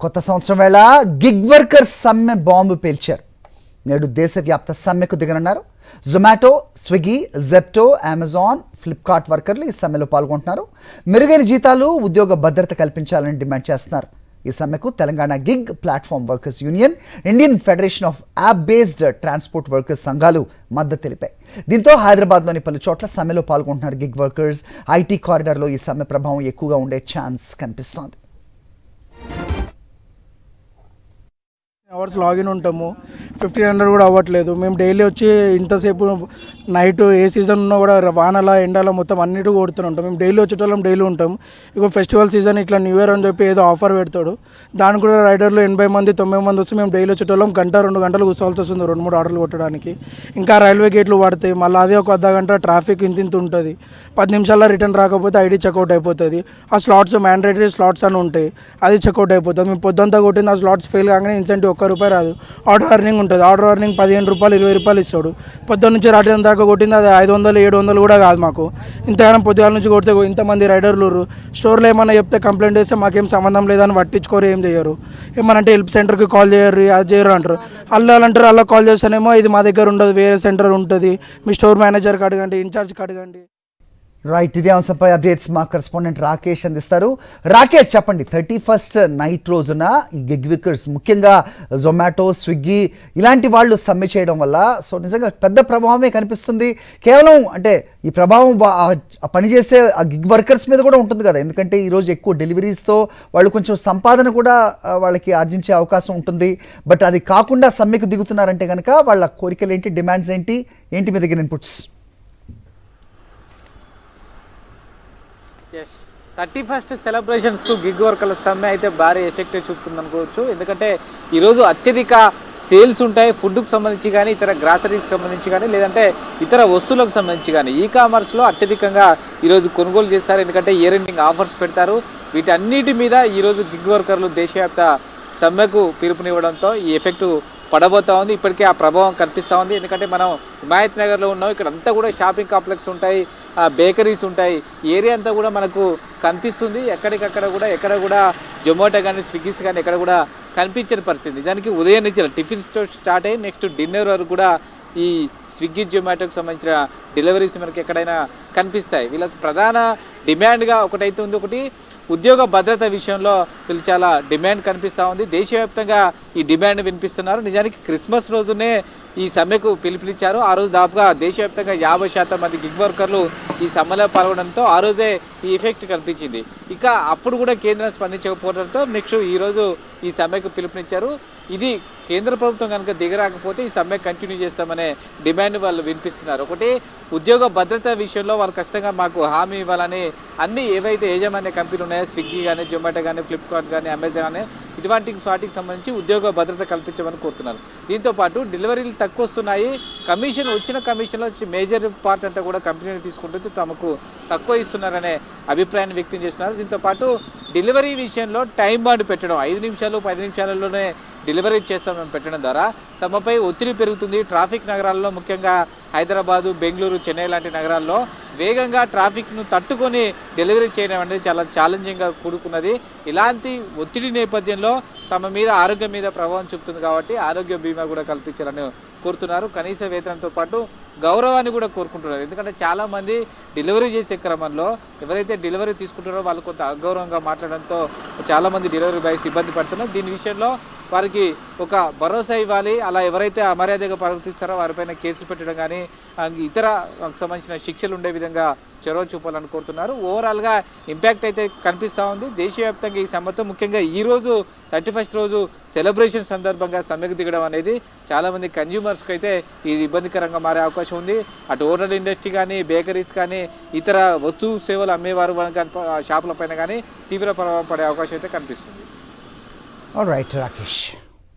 కొత్త సంవత్సరం వేళ గిగ్ వర్కర్స్ సమ్మె బాంబు పేల్చారు. నేడు దేశవ్యాప్త సమ్మెకు దిగనున్నారు. జొమాటో, స్విగ్గీ, జెప్టో, అమెజాన్, ఫ్లిప్కార్ట్ వర్కర్లు ఈ సమ్మెలో పాల్గొంటున్నారు. మెరుగైన జీతాలు, ఉద్యోగ భద్రత కల్పించాలని డిమాండ్ చేస్తున్నారు. ఈ సమ్మెకు Telangana gig platform workers union, Indian federation of app based transport workers సంఘాలు మద్దతు తెలిపాయి. దీంతో హైదరాబాద్లోని పలు చోట్ల సమ్మెలో పాల్గొంటున్నారు గిగ్ వర్కర్స్. ఐటీ కారిడార్లో ఈ సమ్మె ప్రభావం ఎక్కువగా ఉండే ఛాన్స్ కనిపిస్తోంది. అవర్స్ లాగిన్ ఉంటాము, 1500 కూడా అవ్వట్లేదు. మేము డైలీ వచ్చి ఇంతసేపు నైట్ ఏ సీజన్ ఉన్నా కూడా వానల ఎండల మొత్తం అన్నిటి కొడుతూనే ఉంటాం. మేము డైలీ వచ్చేటోళ్ళం డైలీ ఉంటాం. ఇక ఫెస్టివల్ సీజన్ ఇట్లా న్యూ ఇయర్ అని చెప్పి ఏదో ఆఫర్ పెడతాడు. దానికి కూడా రైడర్లు 80 మంది 90 మంది వస్తే మేము డైలీ వచ్చేటోళ్ళం 1-2 గంటలు కూర్చోవాల్సి వస్తుంది 2-3 ఆర్డర్లు కొట్టడానికి. ఇంకా రైల్వే గేట్లు పడతాయి, మళ్ళీ అదే ఒక అర్ధ గంట ట్రాఫిక్ ఇంత ఉంటుంది. 10 నిమిషాల్లో రిటర్న్ రాకపోతే ఐడి చెక్అవుట్ అయిపోతుంది. ఆ స్లాట్స్ మ్యాండేటరీ స్లాట్స్ అని ఉంటాయి, అది చెక్అవుట్ అయిపోతుంది. మేము పొద్దుంతా కొట్టింది, ఆ స్లాట్స్ ఫెయిల్ కాగానే ఇన్సెంటివ్ ₹1 రాదు. ఆర్డర్ అర్నింగ్ ఉంటుంది, ఆర్డర్ అర్నింగ్ ₹15 ₹20 ఇస్తాడు. పొద్దున్న నుంచి రాత్రి దాకా కొట్టింది అది 500-700 కూడా కాదు మాకు. ఇంతగానం పొద్దుగాల నుంచి కొడితే ఇంతమంది రైడర్లు స్టోర్లో ఏమన్నా చెప్తే కంప్లైంట్ చేస్తే మాకేం సంబంధం లేదని పట్టించుకోరు, ఏం చేయరు. ఏమనంటే హెల్ప్ సెంటర్కి కాల్ చేయరు, అది చేయరు అంటారు. అంటారు అలా కాల్ చేస్తేనేమో ఇది మా దగ్గర ఉండదు, వేరే సెంటర్ ఉంటుంది, మీ స్టోర్ మేనేజర్కి అడగండి, ఇన్ఛార్జ్కి అడగండి. రైట్, ఇదే అంశంపై అప్డేట్స్ మా కరెస్పాండెంట్ రాకేష్ అందిస్తారు. రాకేష్, చెప్పండి, 31st నైట్ రోజున ఈ గిగ్ వర్కర్స్ ముఖ్యంగా జొమాటో, స్విగ్గీ ఇలాంటి వాళ్ళు సమ్మె చేయడం వల్ల సో నిజంగా పెద్ద ప్రభావమే కనిపిస్తుంది. కేవలం అంటే ఈ ప్రభావం పనిచేసే ఆ గిగ్ వర్కర్స్ మీద కూడా ఉంటుంది కదా, ఎందుకంటే ఈరోజు ఎక్కువ డెలివరీస్తో వాళ్ళు కొంచెం సంపాదన కూడా వాళ్ళకి ఆర్జించే అవకాశం ఉంటుంది. బట్ అది కాకుండా సమ్మెకు దిగుతున్నారంటే కనుక వాళ్ళ కోరికలు ఏంటి, డిమాండ్స్ ఏంటి మీ దగ్గర ఇన్పుట్స్? 31st సెలబ్రేషన్స్కు గిగ్ వర్కర్ల సమ్మె అయితే భారీ ఎఫెక్ట్ చూపుతుంది అనుకోవచ్చు. ఎందుకంటే ఈరోజు అత్యధిక సేల్స్ ఉంటాయి, ఫుడ్కు సంబంధించి కానీ, ఇతర గ్రాసరీకి సంబంధించి కానీ, లేదంటే ఇతర వస్తువులకు సంబంధించి కానీ. ఈ కామర్స్లో అత్యధికంగా ఈరోజు కొనుగోలు చేస్తారు, ఎందుకంటే ఇయర్ ఎండింగ్ ఆఫర్స్ పెడతారు. వీటన్నిటి మీద ఈరోజు గిగ్ వర్కర్లు దేశవ్యాప్త సమ్మెకు పిలుపునివ్వడంతో ఈ ఎఫెక్ట్ పడబోతూ ఉంది. ఇప్పటికే ఆ ప్రభావం కనిపిస్తూ ఉంది. ఎందుకంటే మనం హిమాయత్ నగర్లో ఉన్నాం, ఇక్కడ అంతా కూడా షాపింగ్ కాంప్లెక్స్ ఉంటాయి, బేకరీస్ ఉంటాయి, ఏరియా అంతా కూడా మనకు కనిపిస్తుంది. ఎక్కడ కూడా జొమాటో కానీ, స్విగ్గీస్ కానీ ఎక్కడ కూడా కనిపించని పరిస్థితి. నిజానికి ఉదయం నుంచి టిఫిన్ స్టార్ట్ అయ్యి నెక్స్ట్ డిన్నర్ వరకు కూడా ఈ స్విగ్గీ, జొమాటోకి సంబంధించిన డెలివరీస్ మనకి ఎక్కడైనా కనిపిస్తాయి. వీళ్ళకి ప్రధాన డిమాండ్గా ఒకటైతే ఉంది, ఒకటి ఉద్యోగ భద్రత విషయంలో వీళ్ళు చాలా డిమాండ్ కనిపిస్తూ ఉంది. దేశవ్యాప్తంగా ఈ డిమాండ్ వినిపిస్తున్నారు. నిజానికి క్రిస్మస్ రోజునే ఈ సమ్మెకు పిలుపునిచ్చారు. ఆ రోజు దాదాపుగా దేశవ్యాప్తంగా 50% మంది గిగ్ వర్కర్లు ఈ సమ్మెలో పాల్గొనడంతో ఆ రోజే ఈ ఎఫెక్ట్ కనిపించింది. ఇక అప్పుడు కూడా కేంద్రం స్పందించకపోవడంతో నెక్స్ట్ ఈరోజు ఈ సమ్మెకు పిలుపునిచ్చారు. ఇది కేంద్ర ప్రభుత్వం కనుక దిగరాకపోతే ఈ సమ్మె కంటిన్యూ చేస్తామనే డిమాండ్ వాళ్ళు వినిపిస్తున్నారు. ఒకటి ఉద్యోగ భద్రత విషయంలో వాళ్ళు ఖచ్చితంగా మాకు హామీ ఇవ్వాలని అన్ని ఏవైతే యాజమాన్య కంపెనీలు ఉన్నాయో, స్విగ్గీ కానీ, జొమాటో కానీ, ఫ్లిప్కార్ట్ కానీ, అమెజాన్ కానీ, ఇటువంటి వాటికి సంబంధించి ఉద్యోగ భద్రత కల్పించమని కోరుతున్నారు. దీంతోపాటు డెలివరీలు తక్కువ వస్తున్నాయి, వచ్చిన కమిషన్లో మేజర్ పార్ట్ అంతా కూడా కంపెనీలు తీసుకుంటుంది, తమకు తక్కువ ఇస్తున్నారనే అభిప్రాయాన్ని వ్యక్తం చేస్తున్నారు. దీంతోపాటు డెలివరీ విషయంలో టైం బాండ్ పెట్టడం, 5 నిమిషాలు 10 నిమిషాలలోనే డెలివరీ చేస్తామని పెట్టడం ద్వారా తమపై ఒత్తిడి పెరుగుతుంది. ట్రాఫిక్ నగరాల్లో, ముఖ్యంగా హైదరాబాదు, బెంగళూరు, చెన్నై లాంటి నగరాల్లో వేగంగా ట్రాఫిక్ను తట్టుకొని డెలివరీ చేయడం అనేది చాలా ఛాలెంజింగ్గా కూడుకున్నది. ఇలాంటి ఒత్తిడి నేపథ్యంలో తమ మీద ఆరోగ్యం మీద ప్రభావం చూపుతుంది కాబట్టి ఆరోగ్య బీమా కూడా కల్పించాలని కోరుతున్నారు. కనీస వేతనంతో పాటు గౌరవాన్ని కూడా కోరుకుంటున్నారు. ఎందుకంటే చాలామంది డెలివరీ చేసే క్రమంలో ఎవరైతే డెలివరీ తీసుకుంటారో వాళ్ళు కొంత అగౌరవంగా మాట్లాడడంతో చాలామంది డెలివరీ బాయ్స్ ఇబ్బంది పడుతున్నారు. దీని విషయంలో వారికి ఒక భరోసా ఇవ్వాలి. అలా ఎవరైతే అమర్యాదగా ప్రవర్తిస్తారో వారిపైన కేసులు పెట్టడం కానీ, ఇతర సంబంధించిన శిక్షలు ఉండే విధంగా చొరవ చూపాలని కోరుతున్నారు. ఓవరాల్గా ఇంపాక్ట్ అయితే కనిపిస్తూ ఉంది. దేశవ్యాప్తంగా ఈ సమ్మెతో ముఖ్యంగా ఈరోజు 31st రోజు సెలబ్రేషన్ సందర్భంగా సమ్మెకు దిగడం అనేది చాలామంది కన్జ్యూమర్స్కి అయితే ఇది ఇబ్బందికరంగా మారే అవకాశం ఉంది. అటు హోటల్ ఇండస్ట్రీ కానీ, బేకరీస్ కానీ, ఇతర వస్తు సేవలు అమ్మేవారు షాపుల పైన కానీ తీవ్ర ప్రభావం పడే అవకాశం అయితే కనిపిస్తుంది. All right, Rakesh.